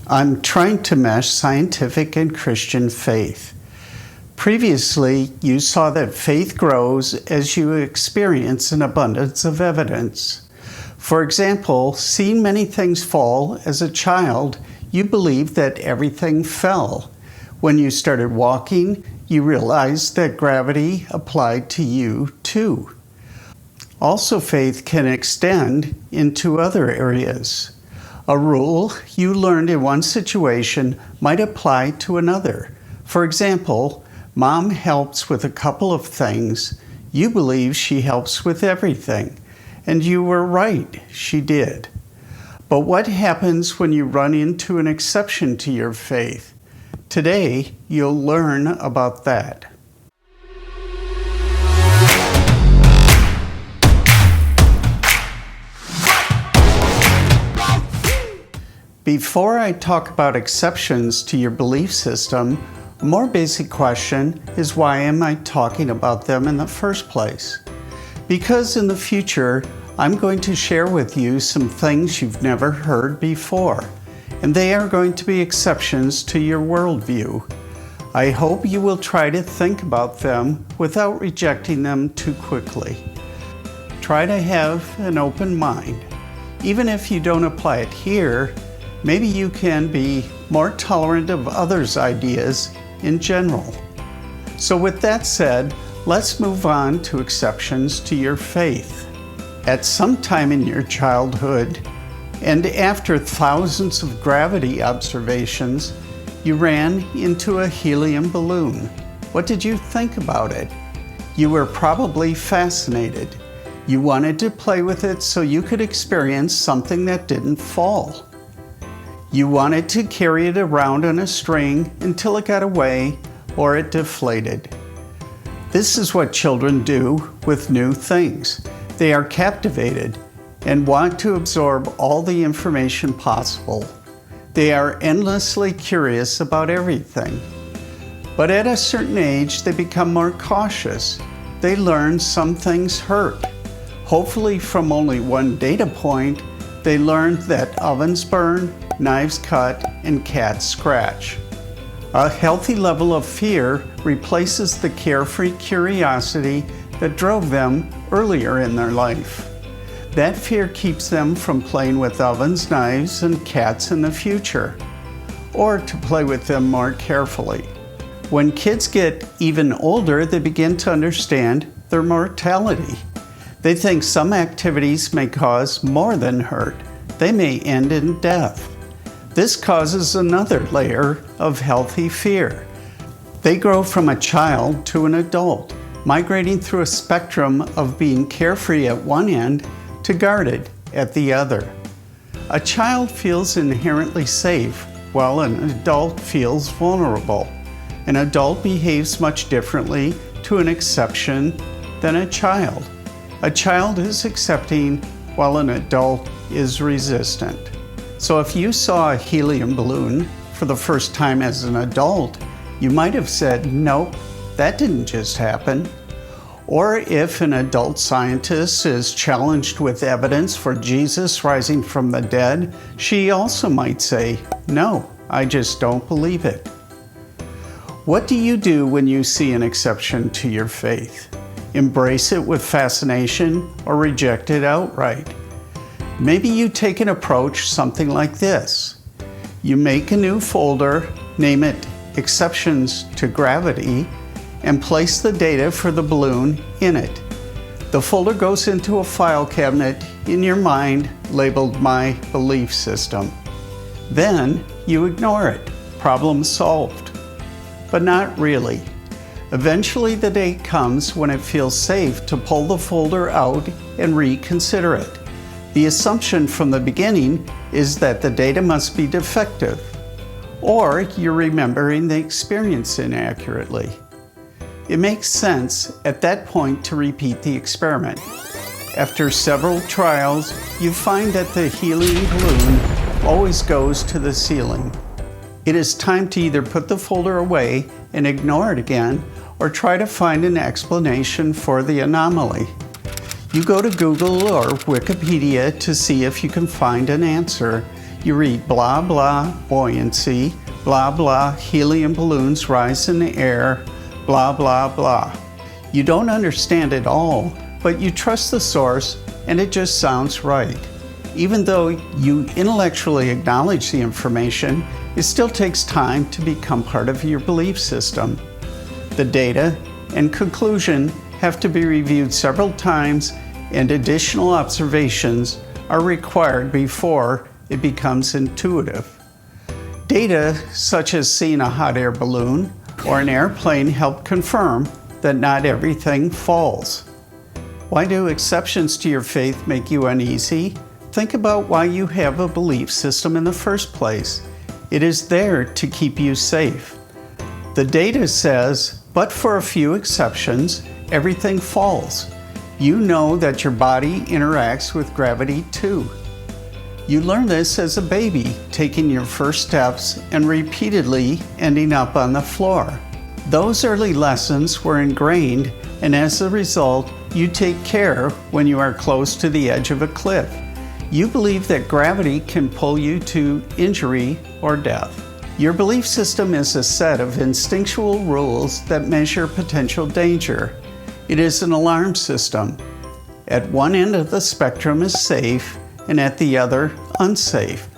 I'm trying to mesh scientific and Christian faith. Previously, you saw that faith grows as you experience an abundance of evidence. For example, seeing many things fall as a child, you believed that everything fell. When you started walking, you realized that gravity applied to you too. Also, faith can extend into other areas. A rule you learned in one situation might apply to another. For example, Mom helps with a couple of things. You believe she helps with everything. And you were right, she did. But what happens when you run into an exception to your faith? Today, you'll learn about that. Before I talk about exceptions to your belief system, a more basic question is, why am I talking about them in the first place? Because in the future, I'm going to share with you some things you've never heard before, and they are going to be exceptions to your worldview. I hope you will try to think about them without rejecting them too quickly. Try to have an open mind. Even if you don't apply it here, maybe you can be more tolerant of others' ideas in general. So with that said, let's move on to exceptions to your faith. At some time in your childhood, and after thousands of gravity observations, you ran into a helium balloon. What did you think about it? You were probably fascinated. You wanted to play with it so you could experience something that didn't fall. You wanted to carry it around on a string until it got away or it deflated. This is what children do with new things. They are captivated and want to absorb all the information possible. They are endlessly curious about everything. But at a certain age, they become more cautious. They learn some things hurt. Hopefully from only one data point, they learned that ovens burn, knives cut, and cats scratch. A healthy level of fear replaces the carefree curiosity that drove them earlier in their life. That fear keeps them from playing with ovens, knives, and cats in the future, or to play with them more carefully. When kids get even older, they begin to understand their mortality. They think some activities may cause more than hurt. They may end in death. This causes another layer of healthy fear. They grow from a child to an adult, migrating through a spectrum of being carefree at one end to guarded at the other. A child feels inherently safe, while an adult feels vulnerable. An adult behaves much differently to an exception than a child. A child is accepting, while an adult is resistant. So if you saw a helium balloon for the first time as an adult, you might have said, nope, that didn't just happen. Or if an adult scientist is challenged with evidence for Jesus rising from the dead, she also might say, no, I just don't believe it. What do you do when you see an exception to your faith? Embrace it with fascination or reject it outright? Maybe you take an approach something like this. You make a new folder, name it Exceptions to Gravity, and place the data for the balloon in it. The folder goes into a file cabinet in your mind labeled My Belief System. Then you ignore it. Problem solved. But not really. Eventually the day comes when it feels safe to pull the folder out and reconsider it. The assumption from the beginning is that the data must be defective, or you're remembering the experience inaccurately. It makes sense at that point to repeat the experiment. After several trials, you find that the helium balloon always goes to the ceiling. It is time to either put the folder away and ignore it again, or try to find an explanation for the anomaly. You go to Google or Wikipedia to see if you can find an answer. You read blah blah buoyancy, blah blah helium balloons rise in the air, blah blah blah. You don't understand it all, but you trust the source and it just sounds right. Even though you intellectually acknowledge the information, it still takes time to become part of your belief system. The data and conclusion have to be reviewed several times, and additional observations are required before it becomes intuitive. Data such as seeing a hot air balloon or an airplane help confirm that not everything falls. Why do exceptions to your faith make you uneasy? Think about why you have a belief system in the first place. It is there to keep you safe. The data says, but for a few exceptions, everything falls. You know that your body interacts with gravity too. You learn this as a baby, taking your first steps and repeatedly ending up on the floor. Those early lessons were ingrained, and as a result, you take care when you are close to the edge of a cliff. You believe that gravity can pull you to injury or death. Your belief system is a set of instinctual rules that measure potential danger. It is an alarm system. At one end of the spectrum is safe, and at the other, unsafe.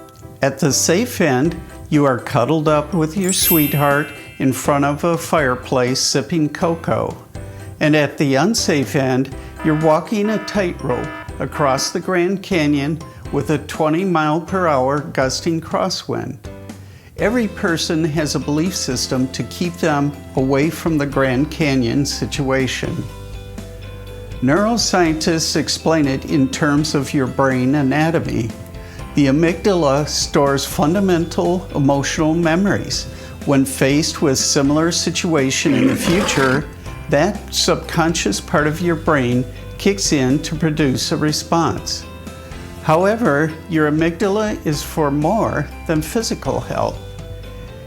At the safe end, you are cuddled up with your sweetheart in front of a fireplace sipping cocoa. And at the unsafe end, you're walking a tightrope across the Grand Canyon with a 20-mile-per-hour gusting crosswind. Every person has a belief system to keep them away from the Grand Canyon situation. Neuroscientists explain it in terms of your brain anatomy. The amygdala stores fundamental emotional memories. When faced with similar situation in the future, that subconscious part of your brain kicks in to produce a response. However, your amygdala is for more than physical health.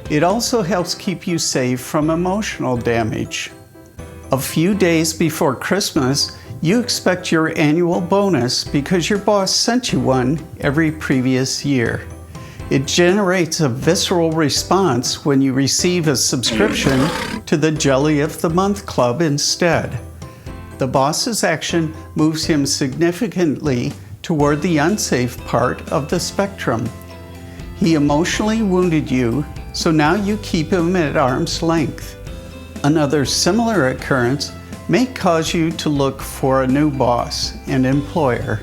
It also helps keep you safe from emotional damage. A few days before Christmas, you expect your annual bonus because your boss sent you one every previous year. It generates a visceral response when you receive a subscription to the Jelly of the Month Club instead. The boss's action moves him significantly toward the unsafe part of the spectrum. He emotionally wounded you, so now you keep him at arm's length. Another similar occurrence may cause you to look for a new boss and employer.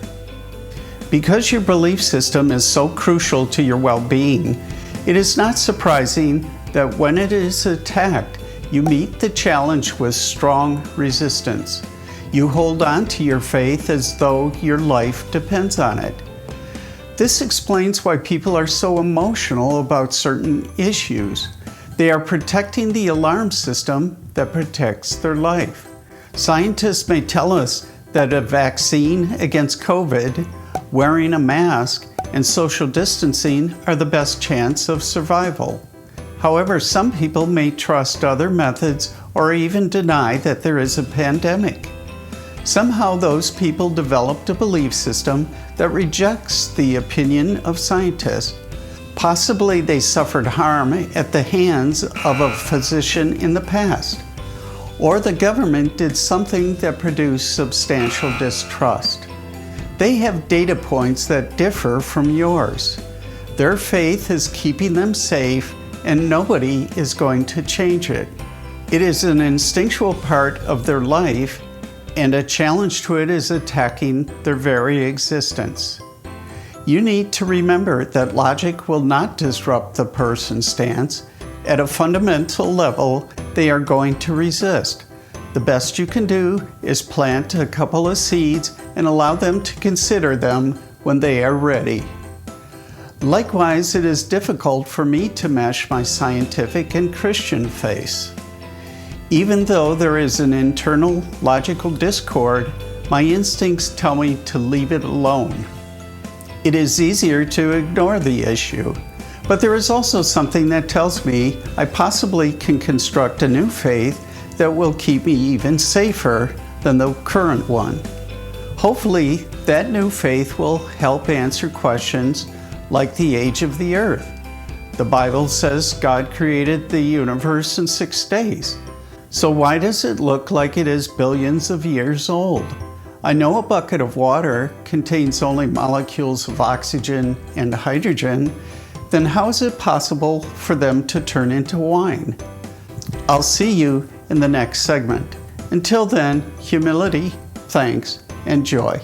Because your belief system is so crucial to your well-being, it is not surprising that when it is attacked, you meet the challenge with strong resistance. You hold on to your faith as though your life depends on it. This explains why people are so emotional about certain issues. They are protecting the alarm system that protects their life. Scientists may tell us that a vaccine against COVID, wearing a mask, and social distancing are the best chance of survival. However, some people may trust other methods or even deny that there is a pandemic. Somehow those people developed a belief system that rejects the opinion of scientists. Possibly they suffered harm at the hands of a physician in the past, or the government did something that produced substantial distrust. They have data points that differ from yours. Their faith is keeping them safe, and nobody is going to change it. It is an instinctual part of their life, and a challenge to it is attacking their very existence. You need to remember that logic will not disrupt the person's stance. At a fundamental level, they are going to resist. The best you can do is plant a couple of seeds and allow them to consider them when they are ready. Likewise, it is difficult for me to mesh my scientific and Christian faith. Even though there is an internal logical discord, my instincts tell me to leave it alone. It is easier to ignore the issue, but there is also something that tells me I possibly can construct a new faith that will keep me even safer than the current one. Hopefully, that new faith will help answer questions like the age of the earth. The Bible says God created the universe in 6 days. So why does it look like it is billions of years old? I know a bucket of water contains only molecules of oxygen and hydrogen. Then how is it possible for them to turn into wine? I'll see you in the next segment. Until then, humility, thanks, and joy.